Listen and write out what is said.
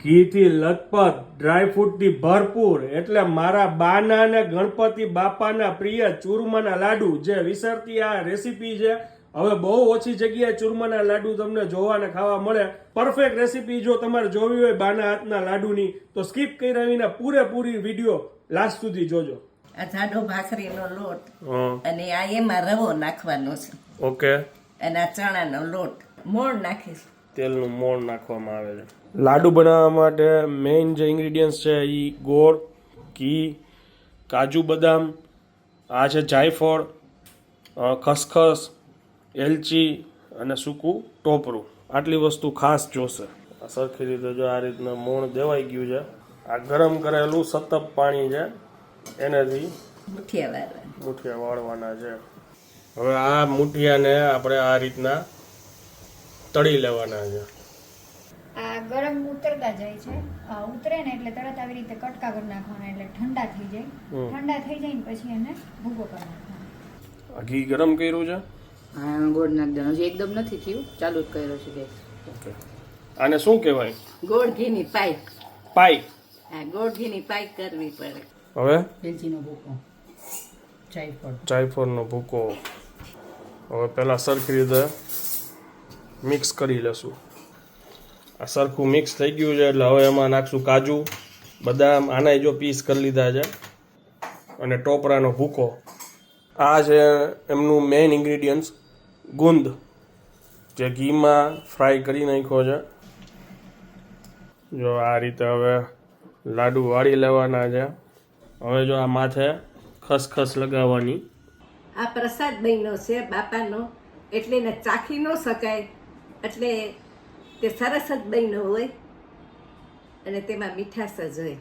ઘીથી લથપથ, ડ્રાયફ્રૂટથી ભરપૂર, એટલે મારા બાના અને ગણપતિ બાપાના પ્રિય ચૂરમાના લાડુ જે વિસરતી આ રેસીપી છે. હવે બહુ ઓછી જગ્યાએ ચૂરમાના લાડુ તમને જોવા અને ખાવા મળે. પરફેક્ટ રેસીપી જો તમારે જોવી હોય બાના હાથના લાડુની તો સ્કીપ કર્યા વિના પૂરેપૂરી વિડીયો લાસ્ટ સુધી જોજો. આ જાડો ભાખરીનો લોટ અને આ એમાં રવો નાખવાનો છે. ઓકે. અને આ ચણાનો લોટ મોણ નાખીશ. તેલનું મોણ નાખવામાં આવે છે. લાડુ બનાવવા માટે મેઇન જે ઇન્ગ્રેડિયન્ટ્સ છે એ ગોળ, ઘી, કાજુ બદામ, આ છે જાયફળ, ખસખસ, એલચી અને સૂકું ટોપરું. આટલી વસ્તુ ખાસ જોશે. સરખી રીતે જો આ રીતના મોણ દેવાઈ ગયું છે. આ ગરમ કરેલું સતપ પાણી છે એનાથી મુઠિયા વાળવાના છે. હવે આ મુઠિયાને આપણે આ રીતના તળી લેવાના છે. આ ગરમ ઉતરતા જાય છે, ઉતરે ને એટલે તરત આવી રીતે કટકા કરી નાખવાના એટલે ઠંડા થઈ જાય. ઠંડા થઈ જાય ને પછી એને ભૂકો કરી નાખવાનો. ઘી ગરમ કર્યું છે. હા, ગોળ નાખ દેવાનો. હજી એકદમ નથી થયું, ચાલુ જ કર્યો છે ગેસ. ઓકે. આને શું કહેવાય? ગોળ ઘીની પાઈ. પાઈ. હા, ગોળ ઘીની પાઈ કરવી પડે. હવે એલચીનો ભૂકો, જાયફળનો ભૂકો. હવે પહેલા સરખી રીતે મિક્સ કરી લેશું. આ સરખું મિક્સ થઈ ગયું છે એટલે હવે એમાં નાખશું કાજુ બદામ. આના જો પીસ કરી લીધા છે અને ટોપરાનો ભૂકો. આ છે એમનું મેઇન ઇન્ગ્રેડિયન્ટ્સ ગુંદ, જે ઘીમાં ફ્રાય કરી નાખ્યો છે. જો આ રીતે હવે લાડુ વાળી લેવાના છે. હવે જો આ માથે ખસખસ લગાવવાની. આ પ્રસાદ બન્યો છે બાપાનો, એટલે એને ચાખી ન શકાય, એટલે તે સરસ જ બન્યો હોય અને તેમાં મીઠાશ જ હોય.